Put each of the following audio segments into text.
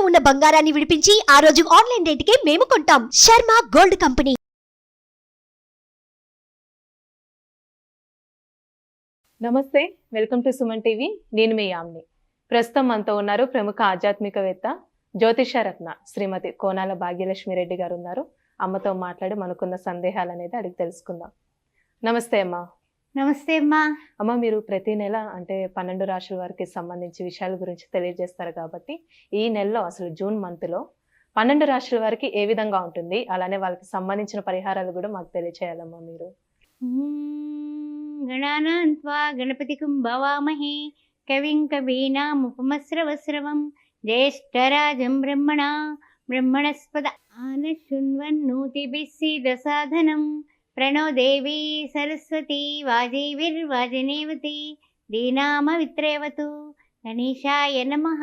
ఉన్న బంగారాన్ని విడిపించి ఆ రోజు ఆన్లైన్ రేటుకే మేము కొంటాం. Sharma gold company. నమస్తే, వెల్కమ్ టు సుమన్ టీవీ. నేను మీ యామ్ని. ప్రస్తుతం మనతో ఉన్నారు ప్రముఖ ఆధ్యాత్మికవేత్త జ్యోతిషరత్న శ్రీమతి కోనాల భాగ్యలక్ష్మి రెడ్డి గారు ఉన్నారు. అమ్మతో మాట్లాడి మనకున్న సందేహాలు అనేది అడిగి తెలుసుకుందాం. నమస్తే అమ్మా. నమస్తే అమ్మా. అమ్మ, మీరు ప్రతి నెల అంటే 12 రాశుల వారికి సంబంధించి విషయాల గురించి తెలియజేస్తారు కాబట్టి ఈ నెలలో అసలు జూన్ మంత్లో 12 రాశుల వారికి ఏ విధంగా ఉంటుంది, అలానే వాళ్ళకి సంబంధించిన పరిహారాలు కూడా మాకు తెలియచేయాలమ్మా మీరు. గణానాన్ త్వా గణపతికం భవామహే కవిం కవీనాముపమస్రవస్రవం జ్యేష్ఠరాజం బ్రహ్మణస్పద ఆనశృణ్వన్నోతిభిः सीदसाधनं प्रणो देवी सरस्वती वाजेभिर्वाजनेवती दीनामवित्रेवतु गणेशाय नमः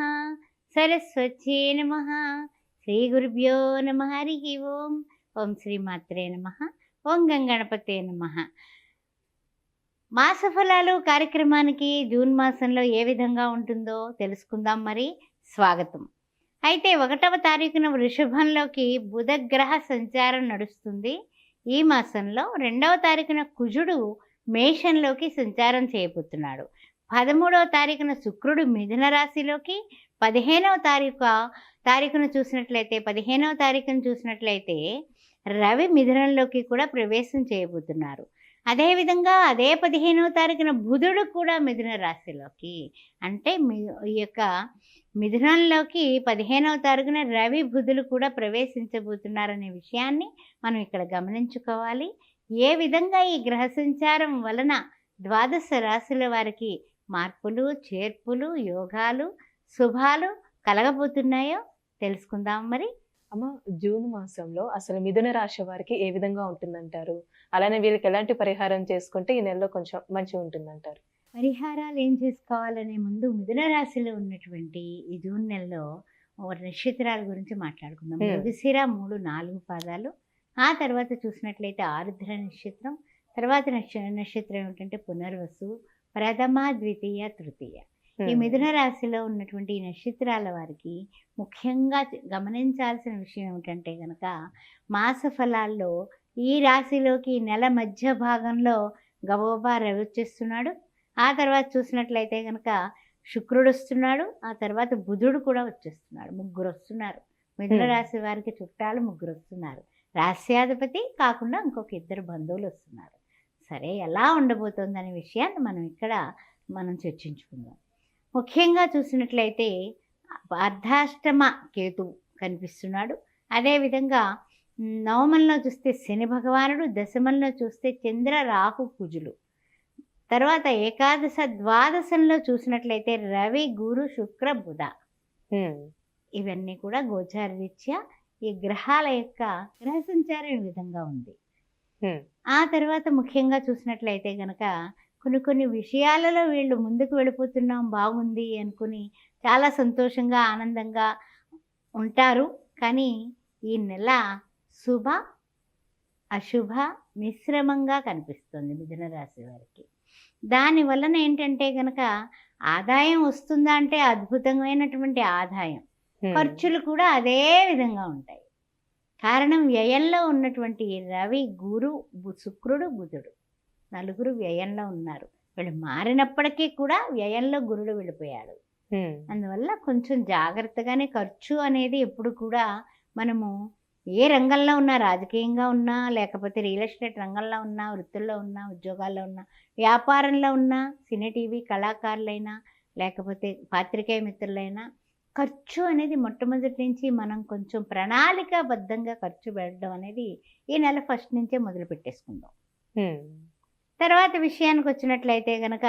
सरस्वत्यै नमः श्रीगुरुभ्यो नमः हरिः ओं ओं श्रीमात्रे नमः ఓం గణపతే నమః. మాసఫలాలు కార్యక్రమానికి జూన్ మాసంలో ఏ విధంగా ఉంటుందో తెలుసుకుందాం. మరి స్వాగతం. అయితే 1వ తారీఖున వృషభంలోకి బుధగ్రహ సంచారం నడుస్తుంది. ఈ మాసంలో 2వ తారీఖున కుజుడు మేషంలోకి సంచారం చేయబోతున్నాడు. 13వ తారీఖున శుక్రుడు మిథున రాశిలోకి, 15వ తారీఖున చూసినట్లయితే రవి మిథునంలోకి కూడా ప్రవేశం చేయబోతున్నారు. అదేవిధంగా అదే 15వ తారీఖున బుధుడు కూడా మిథున రాశిలోకి, అంటే ఈ యొక్క మిథునంలోకి 15వ తారీఖున రవి బుధులు కూడా ప్రవేశించబోతున్నారనే విషయాన్ని మనం ఇక్కడ గమనించుకోవాలి. ఏ విధంగా ఈ గ్రహ సంచారం వలన 12 రాశుల వారికి మార్పులు, చేర్పులు, యోగాలు, శుభాలు కలగబోతున్నాయో తెలుసుకుందాం. మరి అమ్మ, జూన్ మాసంలో అసలు మిథున రాశి వారికి ఏ విధంగా ఉంటుందంటారు, అలానే వీళ్ళకి ఎలాంటి పరిహారం చేసుకుంటే ఈ నెలలో కొంచెం మంచిగా ఉంటుందంటారు? పరిహారాలు ఏం చేసుకోవాలనే ముందు మిథున రాశిలో ఉన్నటువంటి ఈ జూన్ నెలలో నక్షత్రాల గురించి మాట్లాడుకుందాం. మృగశిర 3, 4 పాదాలు, ఆ తర్వాత చూసినట్లయితే ఆరుద్ర నక్షత్రం, తర్వాత నక్షత్రం ఏమిటంటే పునర్వసు, ప్రథమ, ద్వితీయ, తృతీయ. ఈ మిథున రాశిలో ఉన్నటువంటి ఈ నక్షత్రాల వారికి ముఖ్యంగా గమనించాల్సిన విషయం ఏమిటంటే కనుక మాస ఫలాల్లో ఈ రాశిలోకి నెల మధ్య భాగంలో గబోబా రవి వచ్చేస్తున్నాడు. ఆ తర్వాత చూసినట్లయితే కనుక శుక్రుడు వస్తున్నాడు, ఆ తర్వాత బుధుడు కూడా వచ్చేస్తున్నాడు. 3 వస్తున్నారు. మిథున రాశి వారికి చుట్టాలు 3 వస్తున్నారు. రాశ్యాధిపతి కాకుండా ఇంకొక 2 బంధువులు వస్తున్నారు. సరే, ఎలా ఉండబోతోందనే విషయాన్ని మనం చర్చించుకుందాం. ముఖ్యంగా చూసినట్లయితే అర్ధాష్టమ కేతు కనిపిస్తున్నాడు. అదేవిధంగా నవమంలో చూస్తే శని భగవానుడు, దశమంలో చూస్తే చంద్ర, రాహు, కుజులు. తర్వాత ఏకాదశ, ద్వాదశంలో చూసినట్లయితే రవి, గురు, శుక్ర, బుధ. ఇవన్నీ కూడా గోచార రీత్యా ఈ గ్రహాల యొక్క గ్రహ సంచారం ఈ విధంగా ఉంది. ఆ తర్వాత ముఖ్యంగా చూసినట్లయితే కనుక కొన్ని విషయాలలో వీళ్ళు ముందుకు వెళ్ళిపోతున్నాం, బాగుంది అనుకుని చాలా సంతోషంగా, ఆనందంగా ఉంటారు. కానీ ఈ నెల శుభ అశుభ మిశ్రమంగా కనిపిస్తుంది మిథున రాశి వారికి. దానివలన ఏంటంటే కనుక ఆదాయం వస్తుందా అంటే అద్భుతమైనటువంటి ఆదాయం, ఖర్చులు కూడా అదే విధంగా ఉంటాయి. కారణం వ్యయంలో ఉన్నటువంటి రవి, గురు, శుక్రుడు, బుధుడు 4 వ్యయంలో ఉన్నారు. వీళ్ళు మారినప్పటికీ కూడా వ్యయంలో గురుడు వెళ్ళిపోయాడు. అందువల్ల కొంచెం జాగ్రత్తగానే ఖర్చు అనేది ఎప్పుడు కూడా మనము ఏ రంగంలో ఉన్నా, రాజకీయంగా ఉన్నా, లేకపోతే రియల్ ఎస్టేట్ రంగంలో ఉన్నా, వృత్తుల్లో ఉన్నా, ఉద్యోగాల్లో ఉన్నా, వ్యాపారంలో ఉన్నా, సినీ టీవీ కళాకారులైనా, లేకపోతే పాత్రికేయ మిత్రులైనా, ఖర్చు అనేది మొట్టమొదటి నుంచి మనం కొంచెం ప్రణాళికాబద్ధంగా ఖర్చు పెట్టడం అనేది ఈ నెల ఫస్ట్ నుంచే మొదలు పెట్టేసుకుందాం. తర్వాత విషయానికి వచ్చినట్లయితే కనుక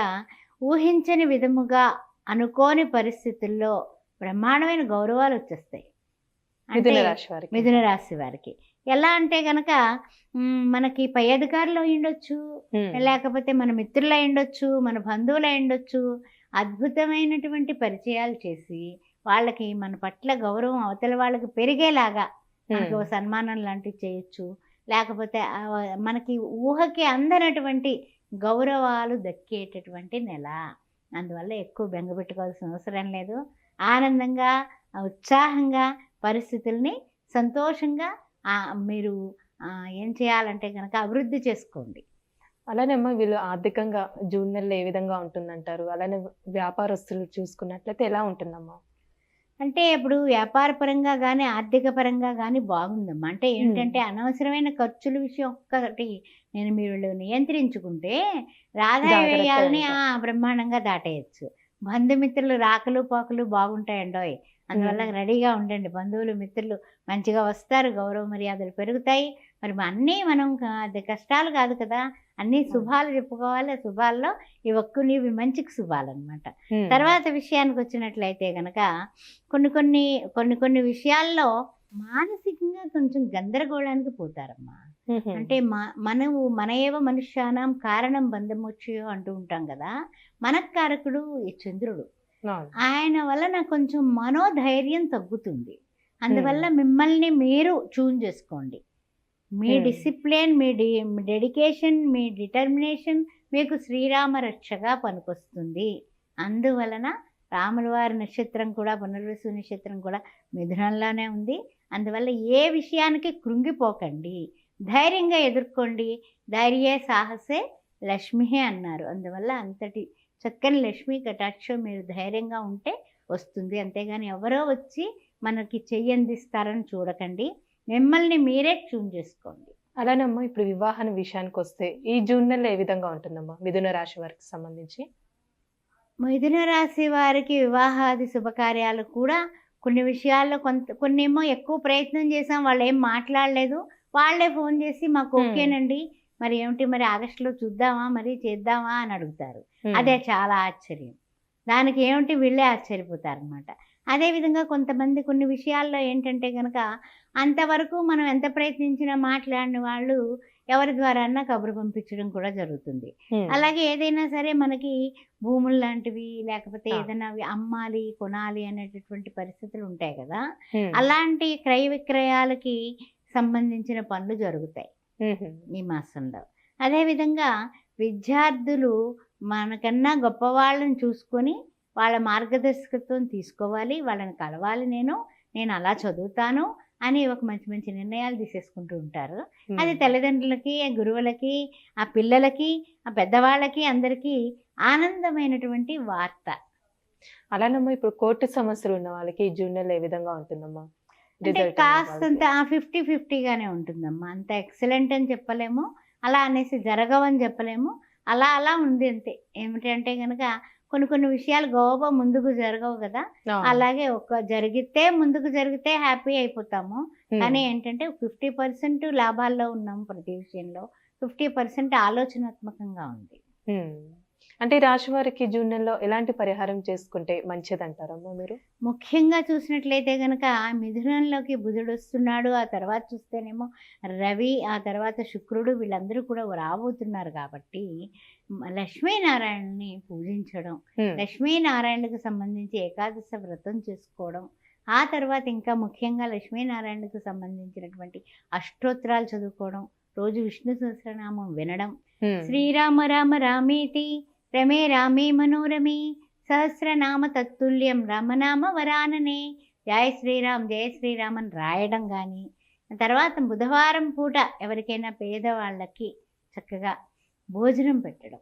ఊహించని విధముగా, అనుకోని పరిస్థితుల్లో బ్రహ్మాండమైన గౌరవాలు వచ్చేస్తాయి మిథున రాశి వారికి. ఎలా అంటే కనుక మనకి పై అధికారులు అయ్యుండొచ్చు, లేకపోతే మన మిత్రులు అయ్యుండొచ్చు, మన బంధువులు అయ్యుండొచ్చు. అద్భుతమైనటువంటి పరిచయాలు చేసి వాళ్ళకి మన పట్ల గౌరవం అవతల వాళ్ళకి పెరిగేలాగా మనకి ఓ సన్మానం లాంటివి చేయొచ్చు. లేకపోతే మనకి ఊహకి అందనటువంటి గౌరవాలు దక్కేటటువంటి నెల. అందువల్ల ఎక్కువ బెంగ పెట్టుకోవాల్సిన అవసరం లేదు. ఆనందంగా ఉత్సాహంగా పరిస్థితుల్ని సంతోషంగా మీరు ఏం చేయాలంటే కనుక అభివృద్ధి చేసుకోండి. అలానే అమ్మ వీళ్ళు ఆర్థికంగా జూన్ నెలలో ఏ విధంగా ఉంటుందంటారు? అలానే వ్యాపారస్తులు చూసుకున్నట్లయితే ఎలా ఉంటుందమ్మా? అంటే ఇప్పుడు వ్యాపార పరంగా కానీ ఆర్థిక పరంగా కానీ బాగుందమ్మా. అంటే ఏంటంటే అనవసరమైన ఖర్చుల విషయం ఒక్కటి మీరు నియంత్రించుకుంటే ఆదాయ వ్యయాలని బ్రహ్మాండంగా దాటేయచ్చు. బంధుమిత్రులు రాకలు పోకలు బాగుంటాయండోయ్. అందువల్ల రెడీగా ఉండండి. బంధువులు మిత్రులు మంచిగా వస్తారు, గౌరవ మర్యాదలు పెరుగుతాయి. మరి అన్నీ మనం అది కష్టాలు కాదు కదా, అన్నీ శుభాలు చెప్పుకోవాలి. శుభాల్లో ఇవి మంచికి శుభాలు అనమాట. తర్వాత విషయానికి వచ్చినట్లయితే కనుక కొన్ని విషయాల్లో మానసికంగా కొంచెం గందరగోళానికి పోతారమ్మా. అంటే మన ఏవ మనుష్యానం కారణం బంధమొచ్చయో అంటూ ఉంటాం కదా. మనకారకుడు ఈ చంద్రుడు. ఆయన వలన కొంచెం మనోధైర్యం తగ్గుతుంది. అందువల్ల మిమ్మల్ని మీరు ట్యూన్ చేసుకోండి. మీ డిసిప్లిన్, మీ డెడికేషన్, మీ డిటర్మినేషన్ మీకు శ్రీరామ రక్షగా పనికొస్తుంది. అందువలన రాముల వారి నక్షత్రం కూడా, పునర్వసు నక్షత్రం కూడా మిథునంలోనే ఉంది. అందువల్ల ఏ విషయానికి కృంగిపోకండి, ధైర్యంగా ఎదుర్కోండి. ధైర్యే సాహసే లక్ష్మిహే అన్నారు. అందువల్ల అంతటి చక్కని లక్ష్మీ కటాక్షం మీరు ధైర్యంగా ఉంటే వస్తుంది. అంతేగాని ఎవరో వచ్చి మనకి చెయ్యందిస్తారని చూడకండి. మిమ్మల్ని మీరే ట్యూన్ చేసుకోండి. అలానమ్మా ఇప్పుడు వివాహం విషయానికి వస్తే ఈ జూన్ నెలలో ఏ విధంగా ఉంటుందమ్మా మిథున రాశి వారికి సంబంధించి? మిథున రాశి వారికి వివాహాది శుభకార్యాలు కూడా కొన్ని విషయాల్లో కొన్నేమో ఎక్కువ ప్రయత్నం చేసాం, వాళ్ళు ఏం మాట్లాడలేదు. వాళ్ళే ఫోన్ చేసి మాకు ఓకేనండి, మరి ఏమిటి, మరి ఆగస్టులో చూద్దామా, మరి చేద్దామా అని అడుగుతారు. అదే చాలా ఆశ్చర్యం. దానికి ఏమిటి వీళ్ళే ఆశ్చర్యపోతారు అనమాట. అదేవిధంగా కొంతమంది కొన్ని విషయాల్లో ఏంటంటే కనుక అంతవరకు మనం ఎంత ప్రయత్నించినా మాట్లాడిన వాళ్ళు ఎవరి ద్వారా కబురు పంపించడం కూడా జరుగుతుంది. అలాగే ఏదైనా సరే మనకి భూములు లాంటివి లేకపోతే ఏదైనా అమ్మాలి కొనాలి అనేటటువంటి పరిస్థితులు ఉంటాయి కదా. అలాంటి క్రయ విక్రయాలకి సంబంధించిన పనులు జరుగుతాయి ఈ మాసంలో. అదేవిధంగా విద్యార్థులు మనకన్నా గొప్ప వాళ్ళని చూసుకొని వాళ్ళ మార్గదర్శకత్వం తీసుకోవాలి, వాళ్ళని కలవాలి. నేను అలా చదువుతాను అని ఒక మంచి మంచి నిర్ణయాలు తీసేసుకుంటూ ఉంటారు. అది తల్లిదండ్రులకి, గురువులకి, ఆ పిల్లలకి, ఆ పెద్దవాళ్ళకి అందరికీ ఆనందమైనటువంటి వార్త. అలానమ్మా ఇప్పుడు కోర్టు సమస్యలు ఉన్న వాళ్ళకి ఈ జూన్ నెల ఏ విధంగా ఉంటుందమ్మా? అంటే కాస్తంత 50-50గానే ఉంటుందమ్మా. అంత ఎక్సలెంట్ అని చెప్పలేము, అలా అనేసి జరగవని చెప్పలేము. అలా ఉంది అంతే. ఏమిటంటే కనుక కొన్ని విషయాలు గోబా ముందుకు జరగవు కదా. అలాగే ముందుకు జరిగితే హ్యాపీ అయిపోతాము. కానీ ఏంటంటే 50% లాభాల్లో ఉన్నాము ప్రతి విషయంలో, 50% ఆలోచనాత్మకంగా ఉంది. అంటే రాశి వారికి జూన్ నెలలో ఎలాంటి పరిహారం చేసుకుంటే మంచిది అంటారమ్మా మీరు? ముఖ్యంగా చూసినట్లయితే కనుక మిథునంలోకి బుధుడు వస్తున్నాడు, ఆ తర్వాత చూస్తేనేమో రవి, ఆ తర్వాత శుక్రుడు, వీళ్ళందరూ కూడా రాబోతున్నారు. కాబట్టి లక్ష్మీనారాయణని పూజించడం, లక్ష్మీనారాయణకు సంబంధించి ఏకాదశ వ్రతం చేసుకోవడం, ఆ తర్వాత ఇంకా ముఖ్యంగా లక్ష్మీనారాయణకు సంబంధించినటువంటి అష్టోత్తరాలు చదువుకోవడం, రోజు విష్ణు సహస్రనామం వినడం. శ్రీరామ రామ రామేతి రమే రామే మనోరమే సహస్రనామ తత్తుల్యం రామనామ వరాననే జయ శ్రీరామ్ అని రాయడం. కానీ తర్వాత బుధవారం పూట ఎవరికైనా పేదవాళ్ళకి చక్కగా భోజనం పెట్టడం,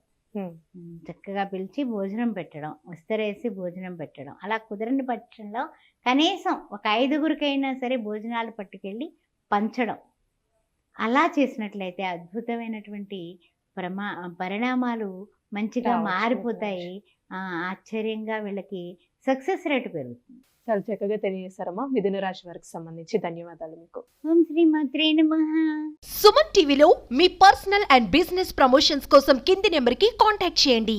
చక్కగా పిలిచి భోజనం పెట్టడం, విస్తరేసి భోజనం పెట్టడం. అలా కుదరని పక్షంలో కనీసం ఒక 5గురికైనా సరే భోజనాలు పట్టుకెళ్ళి పంచడం. అలా చేసినట్లయితే అద్భుతమైనటువంటి పరిణామాలు మంచిగా మారిపోతాయి. ఆశ్చర్యంగా వీళ్ళకి సక్సెస్ రేటు పెరుగుతుంది. చాలా చక్కగా తెలియజేశారమ్మా మిథున రాశి వారికి సంబంధించి. ధన్యవాదాలు మీకు. ఓం శ్రీమాత్రే నమః. సుమన్ టీవీలో మీ పర్సనల్ అండ్ బిజినెస్ ప్రమోషన్స్ కోసం కింది నెంబర్కి కాంటాక్ట్ చేయండి.